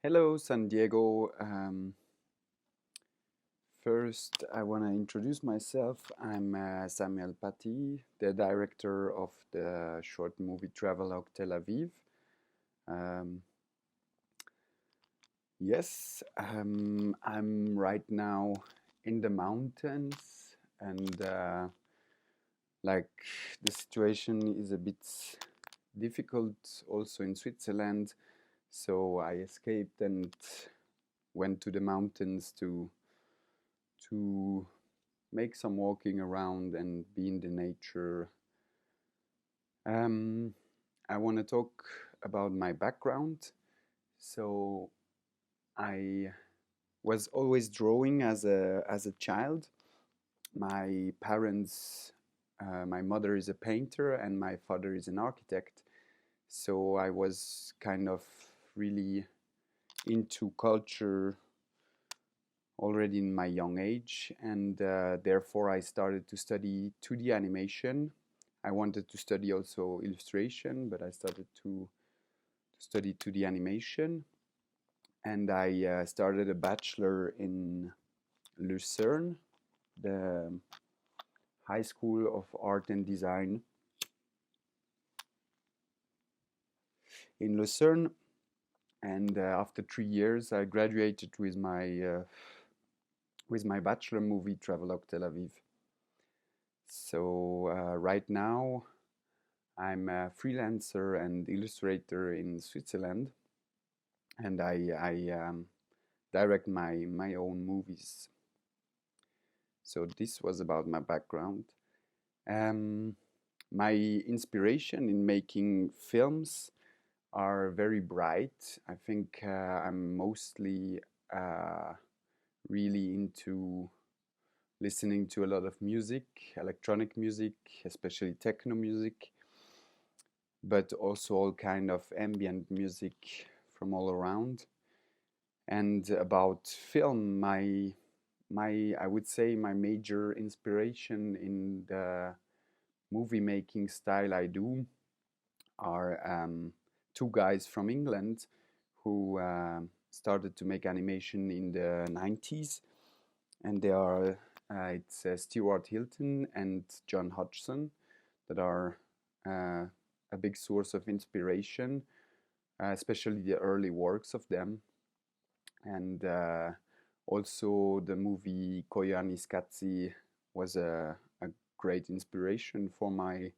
Hello, San Diego. First, I want to introduce myself. I'm Samuel Patthey, the director of the short movie Travelogue Tel Aviv. Um, I'm right now in the mountains, and like the situation is a bit difficult also in Switzerland. So I escaped and went to the mountains to make some walking around and be in the nature. Um, I want to talk about my background. So I was always drawing as a child. My parents, my mother is a painter and my father is an architect. So I was kind of really into culture already in my young age, and therefore I started to study 2D animation. I wanted to study also illustration, but I started to study 2D animation, and I started a bachelor in Lucerne, the High School of Art and Design in Lucerne. And after 3 years, I graduated with my bachelor movie Travelogue Tel Aviv. So right now, I'm a freelancer and illustrator in Switzerland, and I direct my own movies. So this was about my background. Um, my inspiration in making films are very bright. I think I'm mostly uh, really into listening to a lot of music, electronic music, especially techno music, but also all kind of ambient music from all around. And about film, my I would say my major inspiration in the movie making style I do are two guys from England who started to make animation in the 90s, and they are it's Stuart Hilton and John Hodgson that are uh, a big source of inspiration, especially the early works of them, and also the movie Koyani Scazzi was a great inspiration for my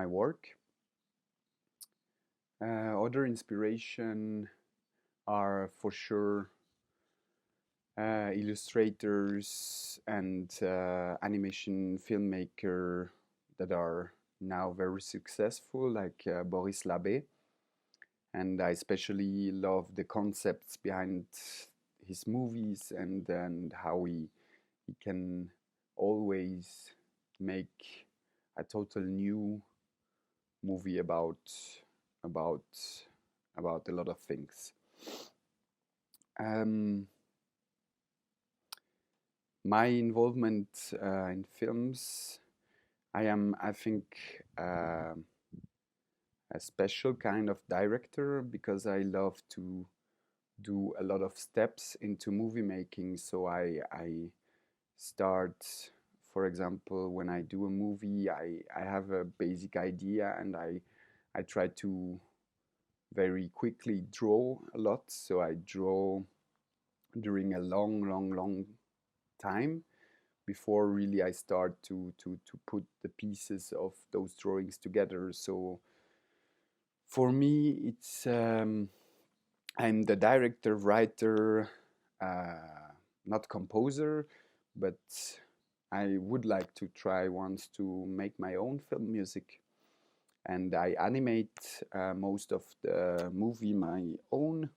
work. Other inspiration are for sure illustrators and animation filmmaker that are now very successful, like Boris Labbé. And I especially love the concepts behind his movies and how he can always make a total new movie about about a lot of things. Um, my involvement in films, I think, a special kind of director because I love to do a lot of steps into movie making. So I start, for example, when I do a movie, I have a basic idea and I try to very quickly draw a lot. So I draw during a long time before really I start to put the pieces of those drawings together. So for me, it's I'm the director, writer, not composer, but I would like to try once to make my own film music. And I animate most of the movie my own.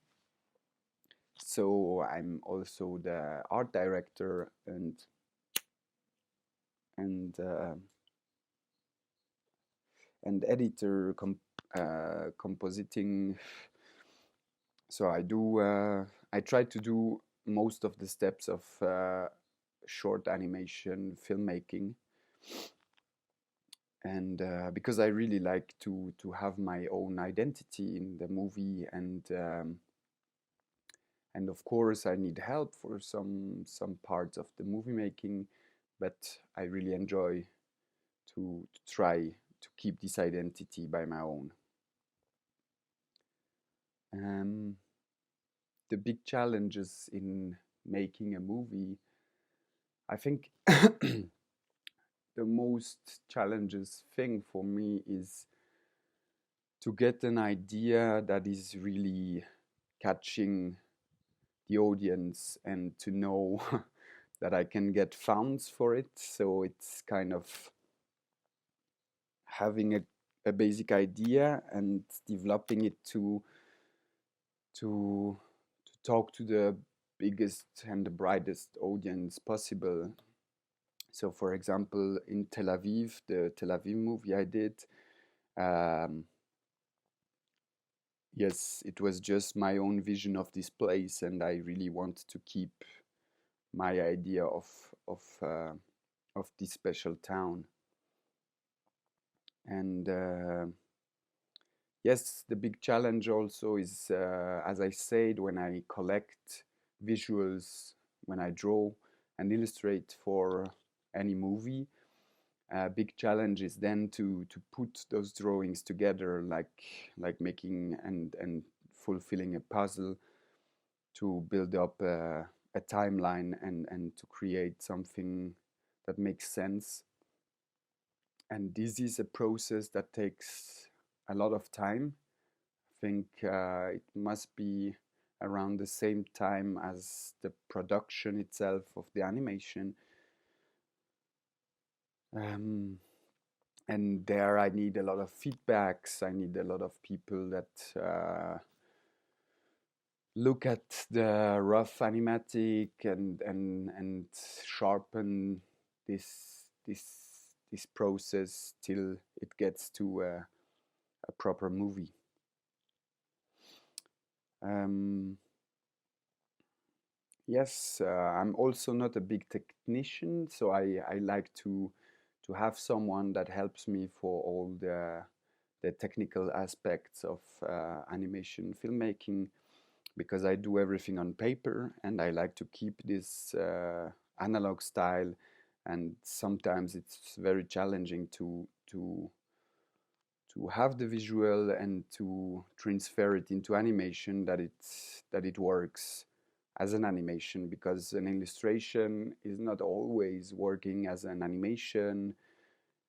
So I'm also the art director and uh, and editor, compositing. So I try to do most of the steps of short animation filmmaking, and because I really like to have my own identity in the movie, and And of course, I need help for some parts of the movie making, but I really enjoy to try to keep this identity by my own. Um, the big challenges in making a movie, I think the most challenges thing for me is to get an idea that is really catching the audience and to know that I can get funds for it. So it's kind of having a basic idea and developing it to talk to the biggest and the brightest audience possible. So for example, in Tel Aviv, the Tel Aviv movie I did, um, yes, it was just my own vision of this place, and I really want to keep my idea of uh, of this special town. And yes, the big challenge also is, as I said, when I collect visuals, when I draw and illustrate for any movie, a big challenge is then to put those drawings together, like making and fulfilling a puzzle, to build up a timeline and to create something that makes sense. And this is a process that takes a lot of time. I think it must be around the same time as the production itself of the animation. Um, and there I need a lot of feedbacks. I need a lot of people that look at the rough animatic and sharpen this this process till it gets to a proper movie. Um, yes, I'm also not a big technician, so I like to have someone that helps me for all the technical aspects of animation filmmaking, because I do everything on paper and I like to keep this analog style, and sometimes it's very challenging to have the visual and to transfer it into animation, that it works as an animation, because an illustration is not always working as an animation,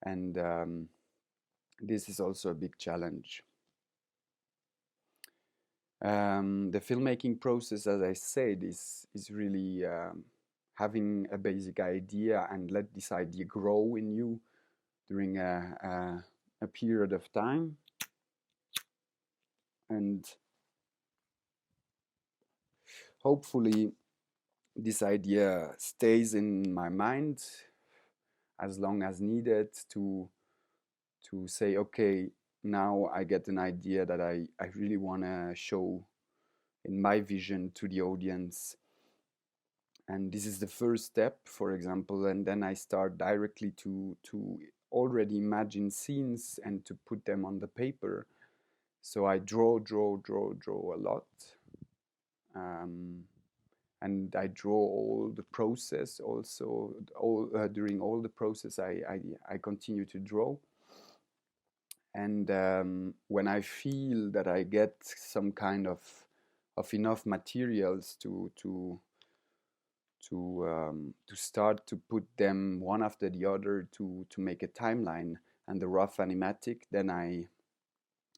and this is also a big challenge. The filmmaking process, as I said, is really having a basic idea and let this idea grow in you during a period of time. And hopefully this idea stays in my mind as long as needed to say, okay, now I get an idea that I really want to show in my vision to the audience. And this is the first step, for example, and then I start directly to already imagine scenes and to put them on the paper. So I draw a lot, and I draw all the process also. During all the process, I continue to draw. And when I feel that I get some kind of enough materials to start to put them one after the other to make a timeline and the rough animatic, then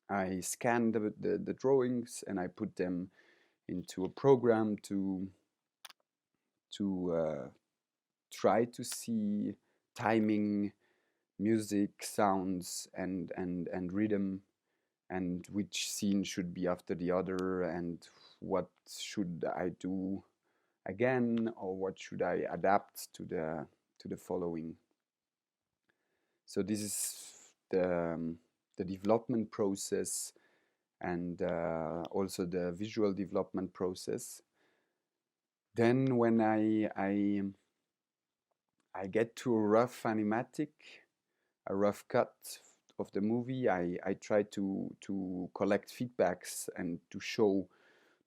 I scan the drawings and I put them into a program to try to see timing, music, sounds, and rhythm, and which scene should be after the other, and what should I do again, or what should I adapt to the following. So this is the development process, and also the visual development process. Then when I get to a rough animatic, a rough cut of the movie, I try to collect feedbacks and to show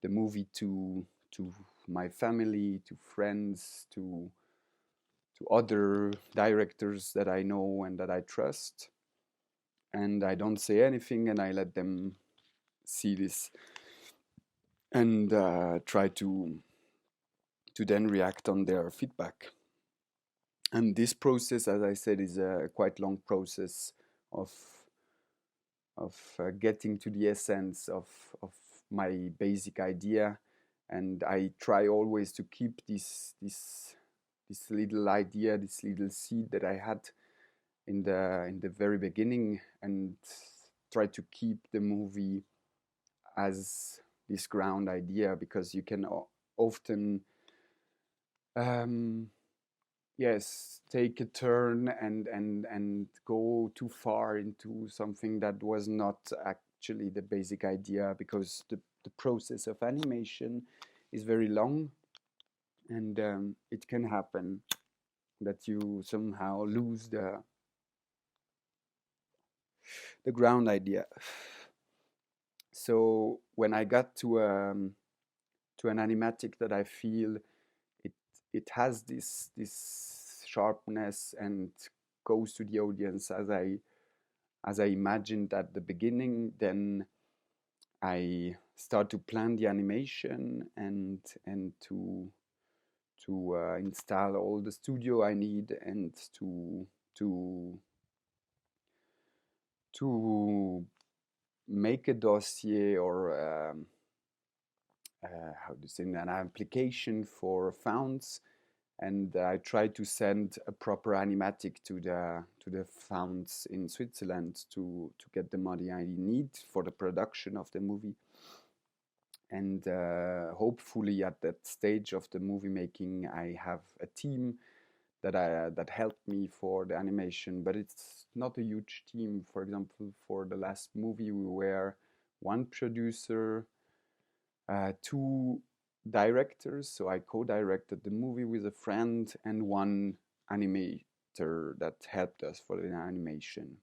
the movie to to my family, to friends, to other directors that I know and that I trust. And I don't say anything, and I let them see this and try to then react on their feedback. And this process, as I said, is a quite long process of getting to the essence of my basic idea. And I try always to keep this little idea, this little seed that I had in the very beginning, and try to keep the movie as this ground idea, because you can often yes, take a turn and go too far into something that was not actually the basic idea, because the process of animation is very long, and it can happen that you somehow lose the ground idea. So when I got to an animatic that I feel it it has this sharpness and goes to the audience as I imagined at the beginning, then I start to plan the animation and to install all the studio I need, and to to make a dossier, or how to say, an application for founds, and I try to send a proper animatic to the founds in Switzerland to get the money I need for the production of the movie. And hopefully at that stage of the movie making, I have a team that helped me for the animation, but it's not a huge team. For example, for the last movie, we were one producer, two directors, so I co-directed the movie with a friend, and one animator that helped us for the animation.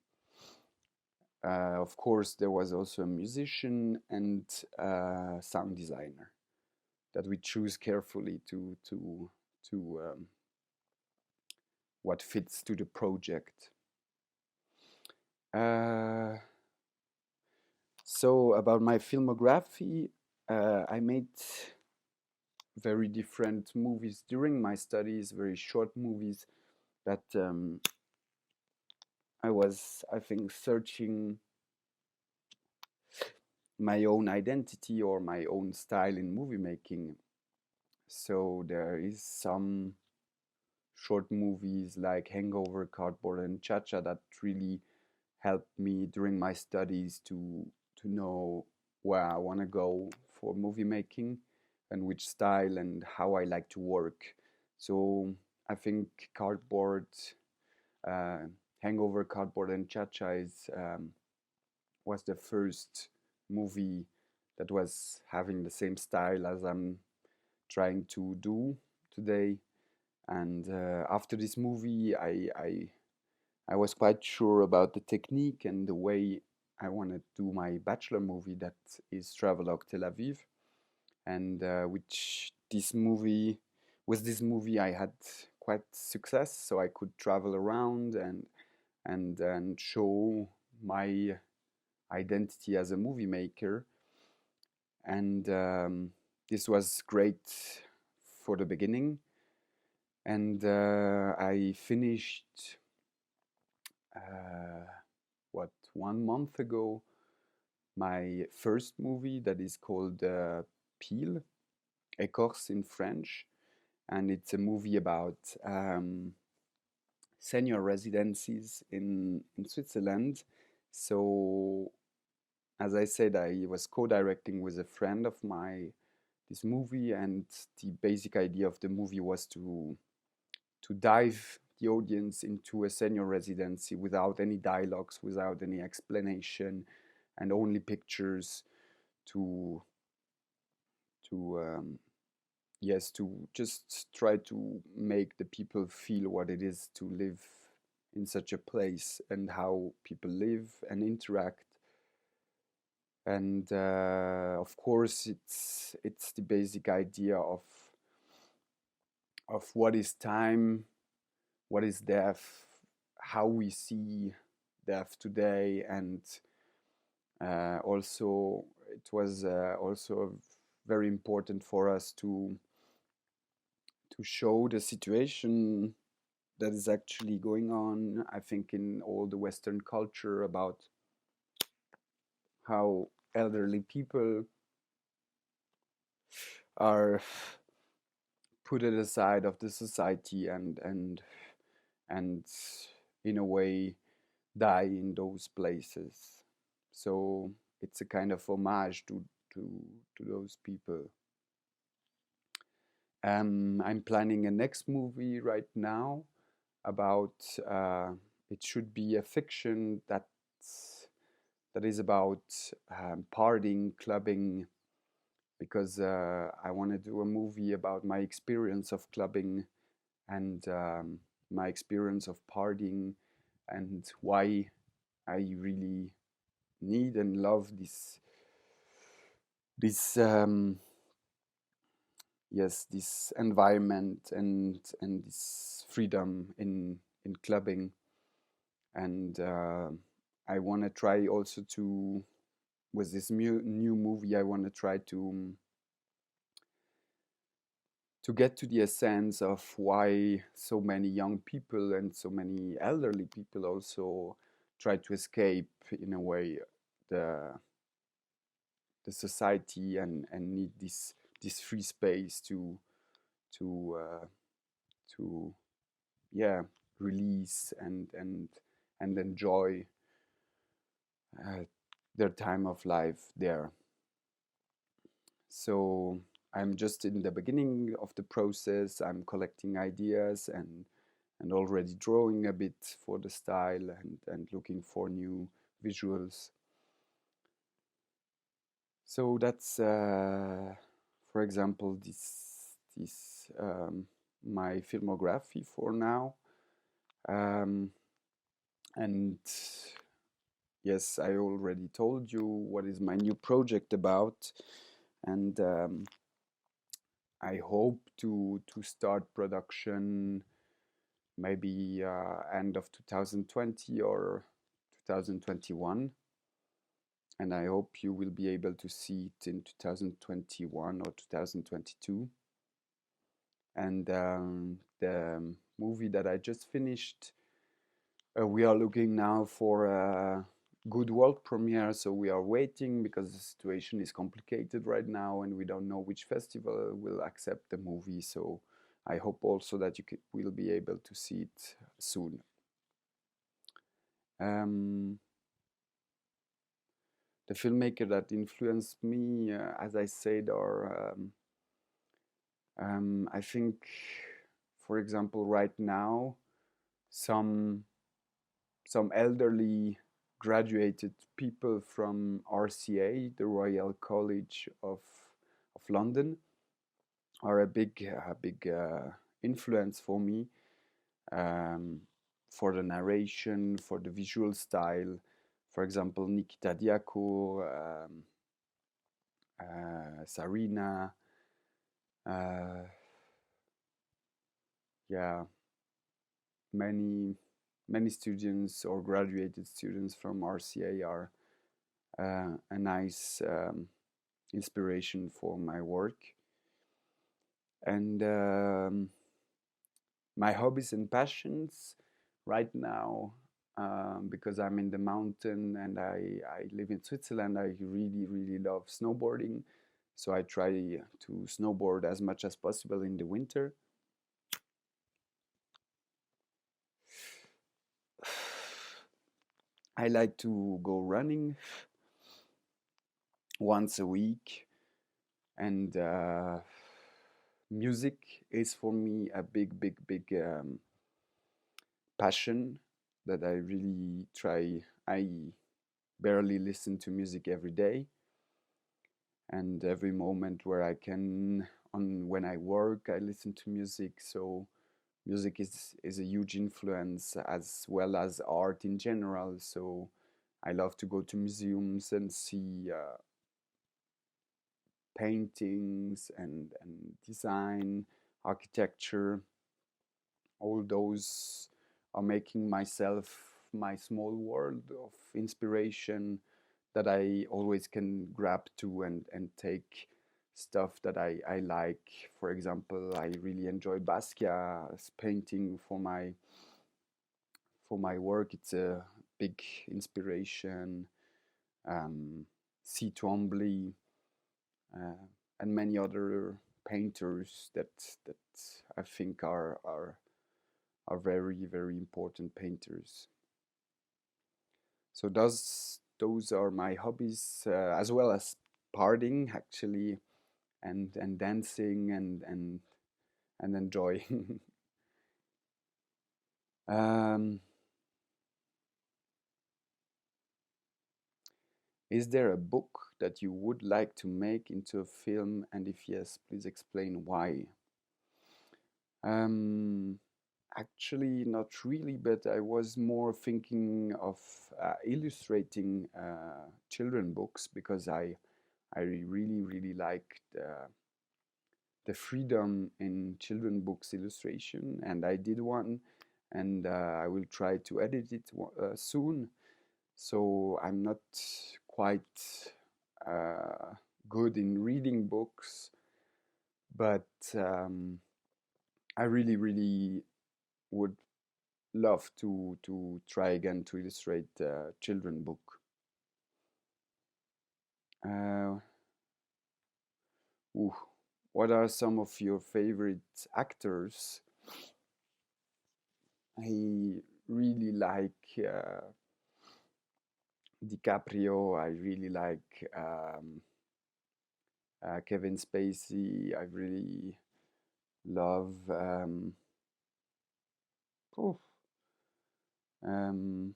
Of course, there was also a musician and a sound designer that we choose carefully to what fits to the project. So about my filmography, I made very different movies during my studies, very short movies that I was, I think, searching my own identity or my own style in movie making. So there is some short movies like Hangover, Cardboard and Cha-Cha that really helped me during my studies to know where I want to go for movie making and which style and how I like to work. So I think Hangover, Cardboard and Cha-Cha was the first movie that was having the same style as I'm trying to do today. And after this movie, I was quite sure about the technique and the way I want to do my bachelor movie, that is Travelogue Tel Aviv, and with this movie I had quite success, so I could travel around and show my identity as a movie maker, and this was great for the beginning, and I finished 1 month ago my first movie that is called Peel, Écorce in French, and it's a movie about senior residencies in Switzerland. So, as I said, I was co-directing with a friend of mine this movie, and the basic idea of the movie was to dive the audience into a senior residency without any dialogues, without any explanation, and only pictures to just try to make the people feel what it is to live in such a place and how people live and interact. And of course, it's the basic idea of what is time, what is death, how we see death today, and also it was also very important for us to show the situation that is actually going on, I think, in all the Western culture, about how elderly people are put at the side of the society and in a way die in those places. So it's a kind of homage to to those people. I'm planning a next movie right now about it should be a fiction that is about partying, clubbing, because I want to do a movie about my experience of clubbing and my experience of partying and why I really need and love this yes, this environment and this freedom in clubbing. And I want to try also to, with this new movie, I want to try to get to the essence of why so many young people and so many elderly people also try to escape in a way the the society and need this free space to to yeah, release and enjoy uh, their time of life there. So I'm just in the beginning of the process. I'm collecting ideas and already drawing a bit for the style and looking for new visuals. So that's, for example, this my filmography for now. Um, and yes, I already told you what is my new project about, and I hope to start production maybe end of 2020 or 2021, and I hope you will be able to see it in 2021 or 2022. And the movie that I just finished, we are looking now for a good world premiere, so we are waiting because the situation is complicated right now and we don't know which festival will accept the movie. So I hope also that you will be able to see it soon. Um, the filmmaker that influenced me, as I said, are I think, for example, right now, some elderly graduated people from RCA, the Royal College of London, are a big influence for me, um, for the narration, for the visual style. For example, Nikita Diaco, Sarina, uh, yeah, many students or graduated students from RCA are a nice inspiration for my work. And my hobbies and passions right now, because I'm in the mountain and I live in Switzerland, I really love snowboarding. So I try to snowboard as much as possible in the winter. I like to go running once a week, and music is for me a big passion that I really try. I barely listen to music every day, and every moment where I can, on when I work, I listen to music. So music is a huge influence, as well as art in general. So I love to go to museums and see paintings and design, architecture. All those are making myself my small world of inspiration that I always can grab to and take stuff that I like. For example, I really enjoy Basquiat's painting for my work. It's a big inspiration. C. Twombly and many other painters that I think are very very important painters. So those are my hobbies, as well as partying actually, and dancing and enjoying. um, is there a book that you would like to make into a film, and if yes, please explain why? Um, Actually, not really, but I was more thinking of illustrating children books because I really really like the freedom in children books illustration, and I did one, and I will try to edit it soon. So I'm not quite uh, good in reading books, but I really really would love to try again to illustrate a children book. Uh, ooh, what are some of your favorite actors? I really like DiCaprio. I really like Kevin Spacey. I really love. Oh, um,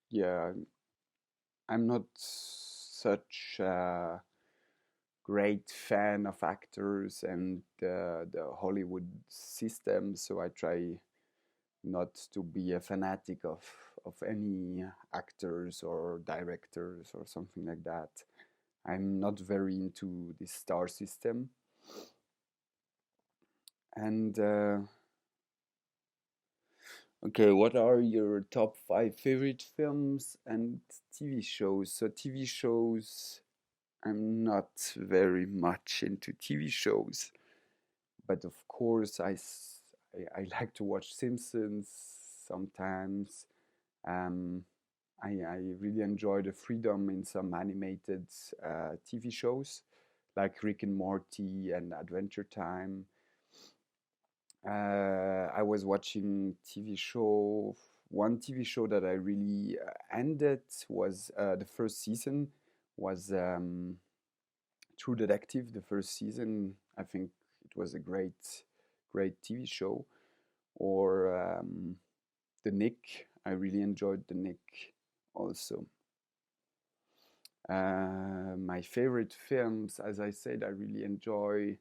yeah, I'm not such a great fan of actors and the Hollywood system, so I try not to be a fanatic of any actors or directors or something like that. I'm not very into the star system. And okay, what are your top five favorite films and TV shows? So TV shows, I'm not very much into TV shows, but of course I like to watch Simpsons sometimes. Um, I really enjoy the freedom in some animated TV shows like Rick and Morty and Adventure Time. I was watching one TV show that I really ended was the first season was True Detective. The first season, I think it was a great TV show. Or The Nick. I really enjoyed The Nick also. My favorite films, as I said, I really enjoy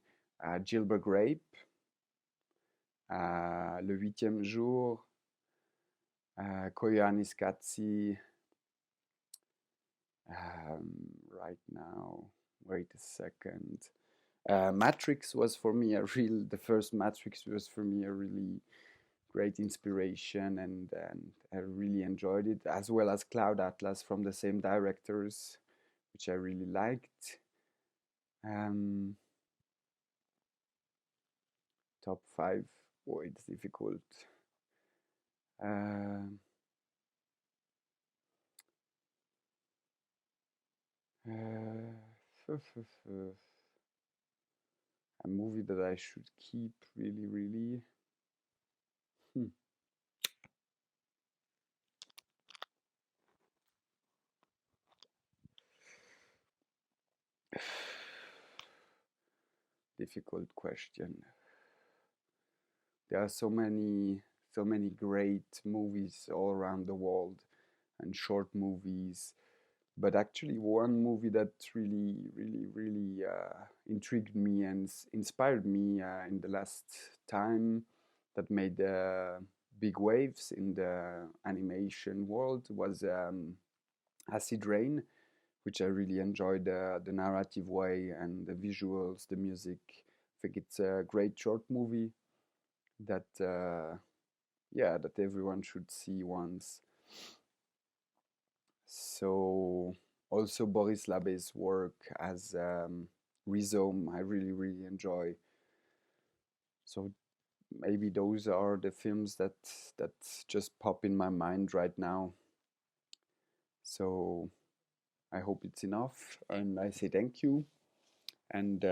Gilbert Grape, Le Huitième Jour, Koyaanisqatsi. Right now, wait a second. Matrix was for me the first Matrix was for me a really great inspiration, and I really enjoyed it, as well as Cloud Atlas from the same directors, which I really liked. Um, Top five, oh, it's difficult. Uh, a movie that I should keep really, really. Hmm. Difficult question. There are so many great movies all around the world and short movies. But actually, one movie that really intrigued me and inspired me in the last time that made a big waves in the animation world was Acid Rain, which I really enjoyed the narrative way and the visuals, the music. I think it's a great short movie that that everyone should see once. So also Boris Labe's work as Rhizome, I really enjoy. So maybe those are the films that just pop in my mind right now. So I hope it's enough, and I say thank you, and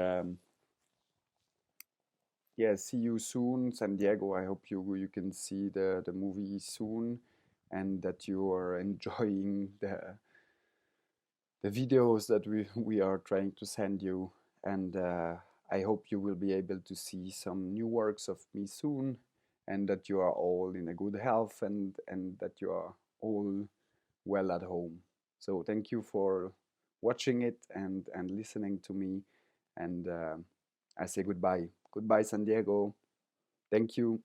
yeah, see you soon, San Diego. I hope you can see the movie soon, and that you are enjoying the videos that we are trying to send you, and I hope you will be able to see some new works of me soon, and that you are all in a good health, and that you are all well at home. So thank you for watching it and listening to me, and I say goodbye. Goodbye, San Diego. Thank you.